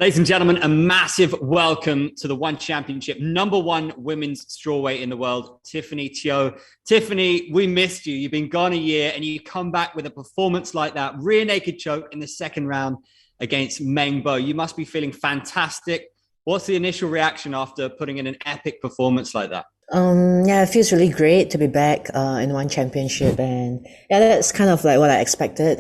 Ladies and gentlemen, a massive welcome to the One Championship, #1 women's strawweight in the world, Tiffany Teo. Tiffany, we missed you. You've been gone a year and you come back with a performance like that, rear naked choke in the second round against Meng Bo. You must be feeling fantastic. What's the initial reaction after putting in an epic performance like that? Yeah, it feels really great to be back in One Championship, and yeah, that's kind of like what I expected.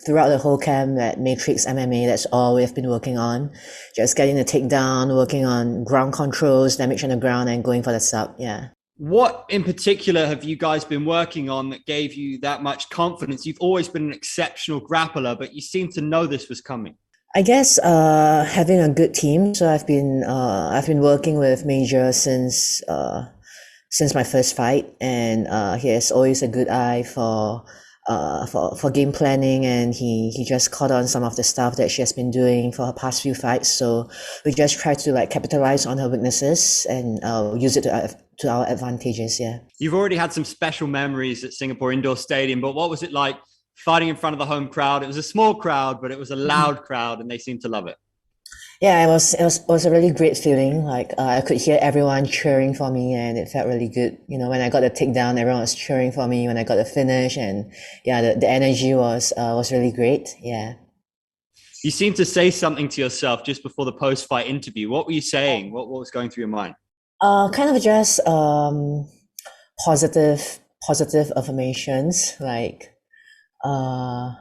Throughout the whole camp at Matrix MMA, that's all we've been working on, just getting the takedown, working on ground controls, damage on the ground, and going for the sub. Yeah. What in particular have you guys been working on that gave you that much confidence? You've always been an exceptional grappler, but you seem to know this was coming. I guess having a good team. So I've been working with Major since my first fight, and he has always a good eye for game planning, and he just caught on some of the stuff that she has been doing for her past few fights. So we just try to like capitalize on her weaknesses and use it to our advantages. Yeah. You've already had some special memories at Singapore Indoor Stadium, but what was it like fighting in front of the home crowd? It was a small crowd, but it was a loud crowd, and they seemed to love it. Yeah, it was a really great feeling. Like I could hear everyone cheering for me, and it felt really good. When I got the takedown, everyone was cheering for me. When I got the finish, and yeah, the energy was really great. Yeah. You seemed to say something to yourself just before the post-fight interview. What were you saying? What was going through your mind? Kind of just positive affirmations. Like uh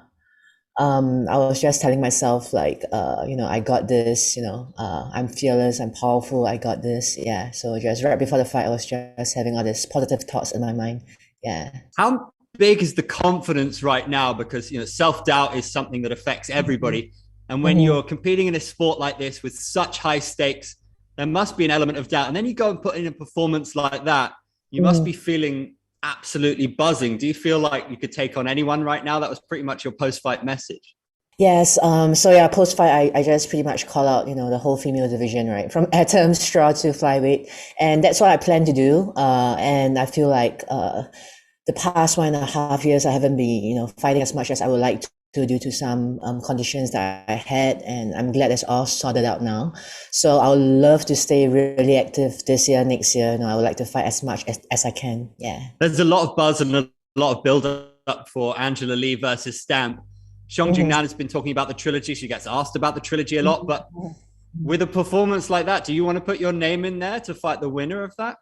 I was just telling myself like, I got this, I'm fearless, I'm powerful, I got this. Yeah. So just right before the fight, I was just having all these positive thoughts in my mind. Yeah. How big is the confidence right now? Because, self-doubt is something that affects everybody. And when Mm-hmm. you're competing in a sport like this with such high stakes, there must be an element of doubt. And then you go and put in a performance like that, you must be feeling absolutely buzzing. Do you feel like you could take on anyone right now? That was pretty much your post-fight message. Yes, so yeah, post fight, I just pretty much call out, the whole female division, right? From atom, straw to flyweight. And that's what I plan to do. And I feel like, the past 1.5 years, I haven't been, fighting as much as I would like to due to some conditions that I had. And I'm glad it's all sorted out now. So I would love to stay really active this year, next year. I would like to fight as much as I can. Yeah. There's a lot of buzz and a lot of build-up for Angela Lee versus Stamp. Xiong Mhm. Nan has been talking about the trilogy. She gets asked about the trilogy a lot, but with a performance like that, do you want to put your name in there to fight the winner of that?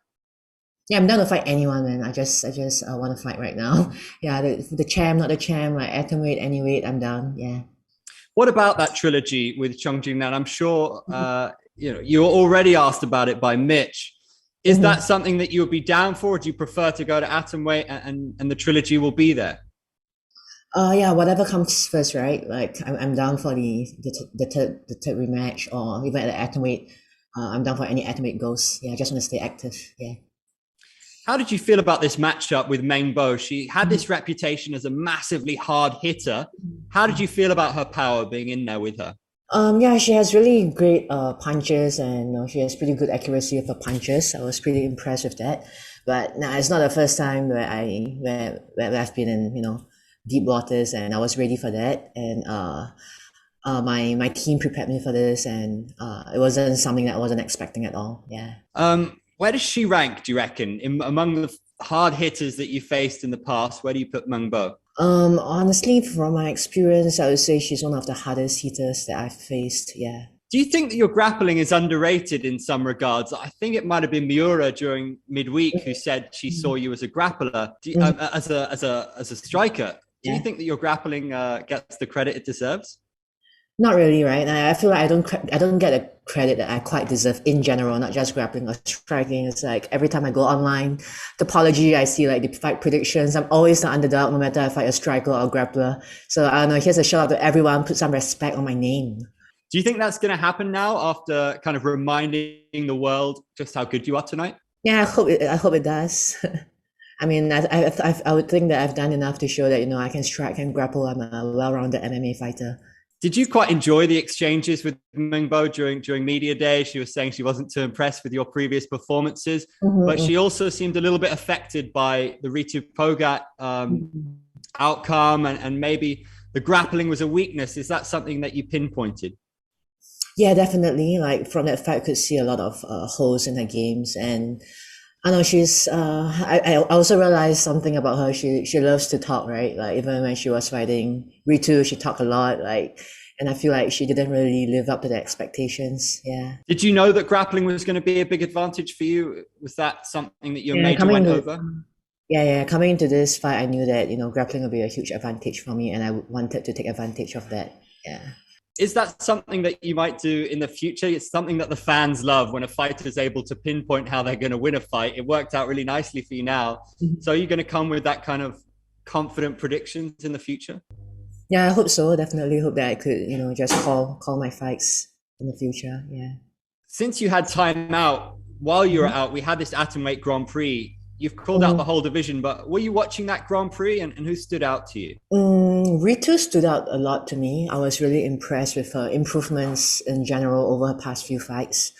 Yeah, I'm down to fight anyone, man. I just want to fight right now. Yeah, the champ, not the champ, like atom weight, any weight, I'm down. Yeah. What about that trilogy with Xiong Nan? I'm sure you were already asked about it by Mitch. Is Mm-hmm. that something that you would be down for? Or do you prefer to go to atom weight and the trilogy will be there? Yeah, whatever comes first, right? Like I'm down for the third rematch, or even at the atom weight. I'm down for any atom weight goes. Yeah, I just want to stay active. Yeah. How did you feel about this matchup with Meng Bo? She had this reputation as a massively hard hitter. How did you feel about her power being in there with her? Yeah, she has really great punches, and she has pretty good accuracy of her punches. I was pretty impressed with that. But nah, it's not the first time where I've been in deep waters, and I was ready for that. And my team prepared me for this, and it wasn't something that I wasn't expecting at all. Yeah. Where does she rank, do you reckon, among the hard hitters that you faced in the past? Where do you put Meng Bo? Honestly, from my experience, I would say she's one of the hardest hitters that I've faced. Yeah. Do you think that your grappling is underrated in some regards? I think it might have been Miura during midweek who said she saw you as a grappler, as a striker. Do you Yeah. think that your grappling gets the credit it deserves? Not really, right? I feel like I don't get the credit that I quite deserve in general, not just grappling or striking. It's like every time I go online, the apology I see like the fight predictions, I'm always the underdog, no matter if I fight a striker or a grappler. So I don't know. Here's a shout out to everyone. Put some respect on my name. Do you think that's going to happen now after kind of reminding the world just how good you are tonight? Yeah, I hope it does. I mean, I would think that I've done enough to show that I can strike and grapple. I'm a well-rounded MMA fighter. Did you quite enjoy the exchanges with Meng Bo during media day? She was saying she wasn't too impressed with your previous performances, but Mhm, she also seemed a little bit affected by the Ritu Pogat mhm. outcome, and maybe the grappling was a weakness. Is that something that you pinpointed? Yeah, definitely. Like from that fight, I could see a lot of holes in her games, and I know she's. I also realized something about her. She loves to talk, right? Like even when she was fighting Ritu, she talked a lot. Like, and I feel like she didn't really live up to the expectations. Yeah. Did you know that grappling was going to be a big advantage for you? Was that something that your Yeah, major went over? coming into this fight, I knew that grappling would be a huge advantage for me, and I wanted to take advantage of that. Yeah. Is that something that you might do in the future? It's something that the fans love when a fighter is able to pinpoint how they're going to win a fight. It worked out really nicely for you now. So are you going to come with that kind of confident predictions in the future? Yeah, I hope so. Definitely hope that I could, just call my fights in the future. Yeah. Since you had time out, while you were Mhm. out, we had this atomweight Grand Prix. You've called out the Mhm. whole division, but were you watching that Grand Prix and who stood out to you? Ritu stood out a lot to me. I was really impressed with her improvements in general over her past few fights.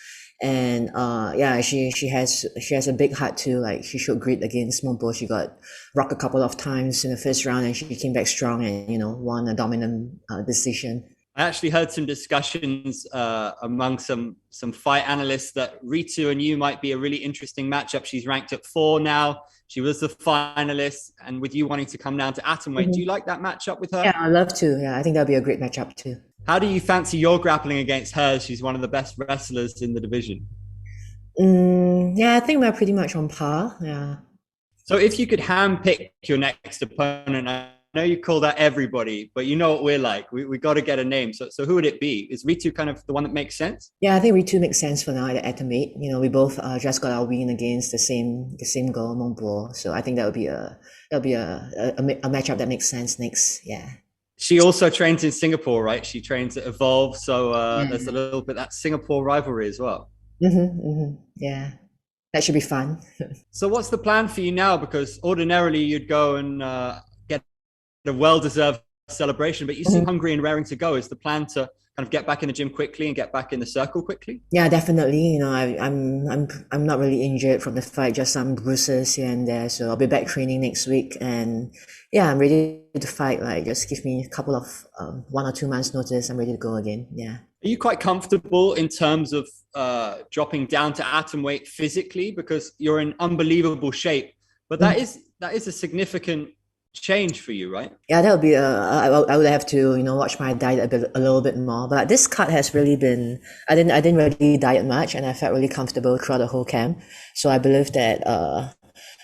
And yeah, she has a big heart too. Like she showed grit against Meng Bo. She got rocked a couple of times in the first round, and she came back strong and won a dominant decision. I actually heard some discussions among some fight analysts that Ritu and you might be a really interesting matchup. She's ranked at 4 now. She was the finalist, and with you wanting to come down to atomweight, do you like that matchup with her? Yeah, I love to. Yeah, I think that'd be a great matchup too. How do you fancy your grappling against her? She's one of the best wrestlers in the division. Yeah, I think we're pretty much on par. Yeah. So if you could handpick your next opponent, I know you call that everybody, but you know what we're like. We got to get a name. So who would it be? Is Ritu kind of the one that makes sense? Yeah, I think we two make sense for now at atomate. We both just got our win against the same girl, Meng Bo. So I think that would be a matchup that makes sense next. Yeah. She also trains in Singapore, right? She trains at Evolve. So there's a Yeah. little bit that Singapore rivalry as well. Yeah. That should be fun. So what's the plan for you now? Because ordinarily you'd go and get a well-deserved celebration, but you seem hungry and raring to go. Is the plan to kind of get back in the gym quickly and get back in the circle quickly? Yeah, definitely. I'm not really injured from the fight, just some bruises here and there. So I'll be back training next week, and yeah, I'm ready to fight. Like, just give me a couple of 1 or 2 months notice. I'm ready to go again. Yeah. Are you quite comfortable in terms of dropping down to atom weight physically because you're in unbelievable shape? But that is a significant change for you, right? Yeah, that would be I would have to watch my diet a little bit more. But this cut has really been I didn't really diet much, and I felt really comfortable throughout the whole camp. So I believe that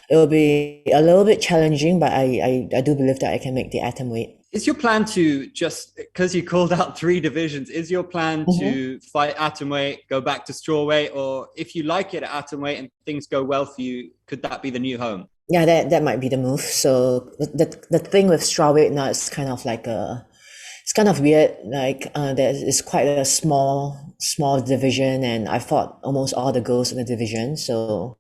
it will be a little bit challenging, but I do believe that I can make the atom weight. Is your plan to just because you called out 3 divisions? Is your plan to fight atom weight, go back to strawweight, or if you like it at atom weight and things go well for you, could that be the new home? Yeah, that might be the move. So the thing with strawweight now is kind of like it's kind of weird. Like it's quite a small division, and I fought almost all the girls in the division. So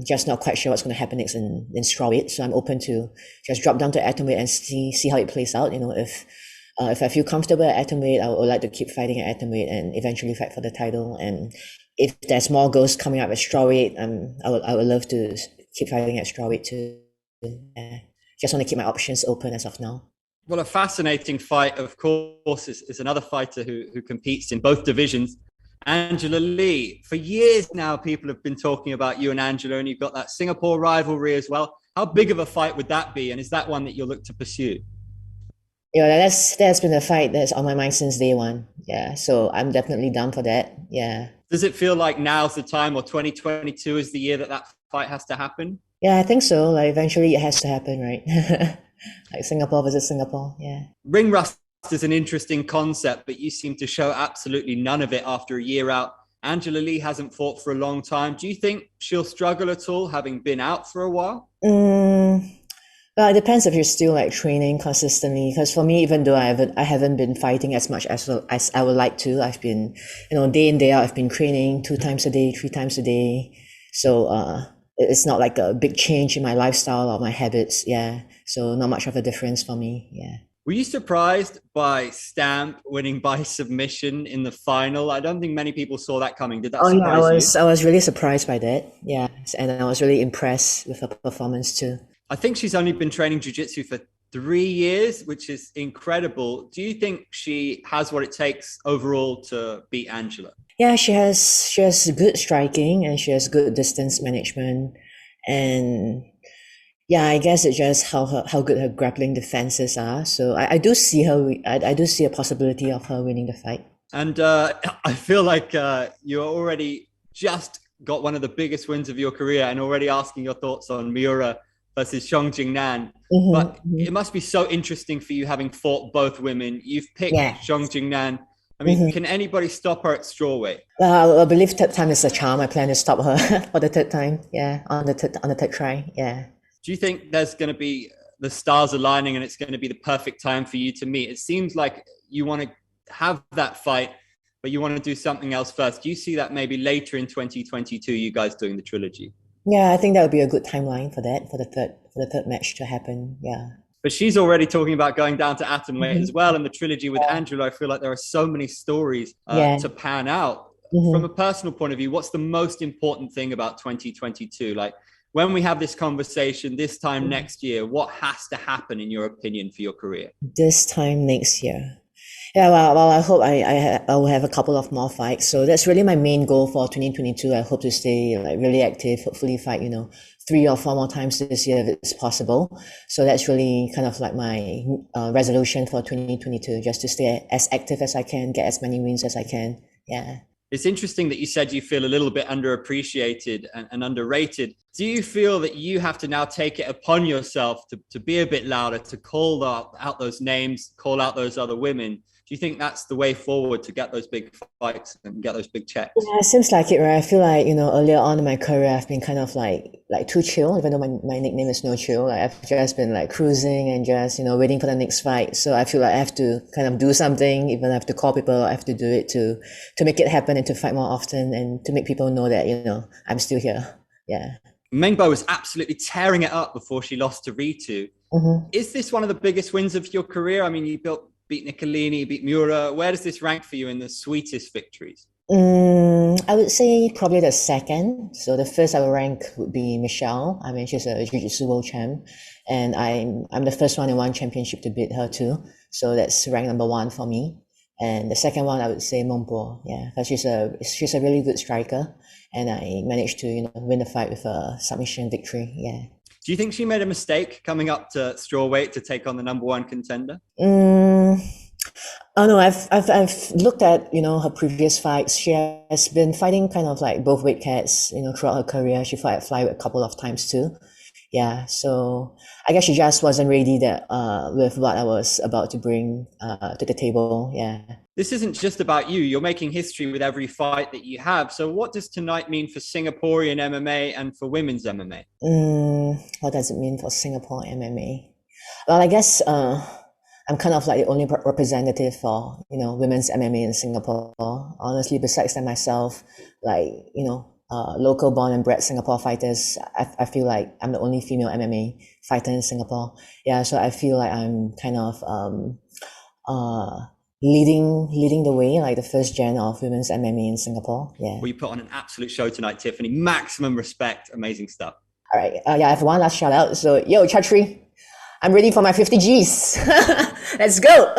just not quite sure what's going to happen next in strawweight. So I'm open to just drop down to atomweight and see how it plays out. If I feel comfortable at atomweight, I would like to keep fighting at atomweight and eventually fight for the title. And if there's more goals coming up at strawweight, I would love to keep fighting at strawweight too. Just want to keep my options open as of now. Well, a fascinating fight, of course, is another fighter who competes in both divisions. Angela Lee. For years now, people have been talking about you and Angela, and you've got that Singapore rivalry as well. How big of a fight would that be? And is that one that you'll look to pursue? Yeah, that's been a fight that's on my mind since day one. Yeah, so I'm definitely down for that. Yeah. Does it feel like now's the time, or 2022 is the year that fight has to happen? Yeah, I think so. Like eventually it has to happen, right? Like Singapore versus Singapore. Yeah. Ring rust is an interesting concept, but you seem to show absolutely none of it after a year out. Angela Lee hasn't fought for a long time. Do you think she'll struggle at all, having been out for a while? Well, it depends if you're still like training consistently. Because for me, even though I haven't been fighting as much as I would like to, I've been, day in day out, I've been training 2 times a day, 3 times a day. So it's not like a big change in my lifestyle or my habits. Yeah. So not much of a difference for me. Yeah. Were you surprised by Stamp winning by submission in the final? I don't think many people saw that coming. Did that Oh yeah, I surprise you? was I was really surprised by that. Yeah, and I was really impressed with her performance too. I think she's only been training jiu-jitsu for 3 years, which is incredible. Do you think she has what it takes overall to beat Angela? Yeah, she has good striking and she has good distance management, and yeah, I guess it's just how good her grappling defenses are. So I do see her. I do see a possibility of her winning the fight. And I feel like you're already just got one of the biggest wins of your career and already asking your thoughts on Miura versus Xiong Jingnan. But it must be so interesting for you having fought both women. You've picked Yeah. Xiong Jingnan. I mean, can anybody stop her at strawweight? I believe third time is a charm. I plan to stop her for the third time. Yeah, on the third try. Yeah. Do you think there's going to be the stars aligning and it's going to be the perfect time for you to meet? It seems like you want to have that fight, but you want to do something else first. Do you see that maybe later in 2022, you guys doing the trilogy? Yeah, I think that would be a good timeline for that, for the third match to happen. Yeah. But she's already talking about going down to atomweight as well. And the trilogy with Angela, I feel like there are so many stories to pan out. From a personal point of view, what's the most important thing about 2022? Like, when we have this conversation this time next year, what has to happen, in your opinion, for your career? This time next year. Yeah, well, I hope I will have a couple of more fights. So that's really my main goal for 2022. I hope to stay like really active, hopefully fight, 3 or 4 more times this year if it's possible. So that's really kind of like my resolution for 2022, just to stay as active as I can, get as many wins as I can. Yeah. It's interesting that you said you feel a little bit underappreciated and underrated. Do you feel that you have to now take it upon yourself to be a bit louder, to call out those names, call out those other women? Do you think that's the way forward to get those big fights and get those big checks? Yeah, it seems like it, right? I feel like, earlier on in my career, I've been kind of like too chill, even though my nickname is No Chill. Like, I've just been like cruising and just, waiting for the next fight. So I feel like I have to kind of do something, even I have to call people, I have to do it to make it happen and to fight more often and to make people know that, I'm still here. Yeah. Meng Bo was absolutely tearing it up before she lost to Ritu. Is this one of the biggest wins of your career? I mean, you beat Nicolini, beat Miura. Where does this rank for you in the sweetest victories? I would say probably the second. So the first I would rank would be Michelle. I mean, she's a jiu-jitsu world champ, and I'm the first one in one championship to beat her too. So that's rank number 1 for me. And the second one I would say Meng Bo. Yeah, because she's a really good striker, and I managed to win the fight with a submission victory. Yeah. Do you think she made a mistake coming up to strawweight to take on the number 1 contender? Oh no, I've looked at her previous fights. She has been fighting kind of like both weight cats throughout her career. She fought at flyweight a couple of times too. Yeah, so I guess she just wasn't ready with what I was about to bring to the table. Yeah. This isn't just about you. You're making history with every fight that you have. So what does tonight mean for Singaporean MMA and for women's MMA? What does it mean for Singapore MMA? Well, I guess I'm kind of like the only representative for women's MMA in Singapore. Honestly, besides that myself, like local born and bred Singapore fighters, I feel like I'm the only female MMA fighter in Singapore. Yeah, so I feel like I'm kind of leading the way, like the first gen of women's MMA in Singapore. Yeah. Well, you put on an absolute show tonight, Tiffany. Maximum respect. Amazing stuff. All right. Yeah, I have one last shout out. So, yo, Chatri, I'm ready for my 50 Gs. Let's go.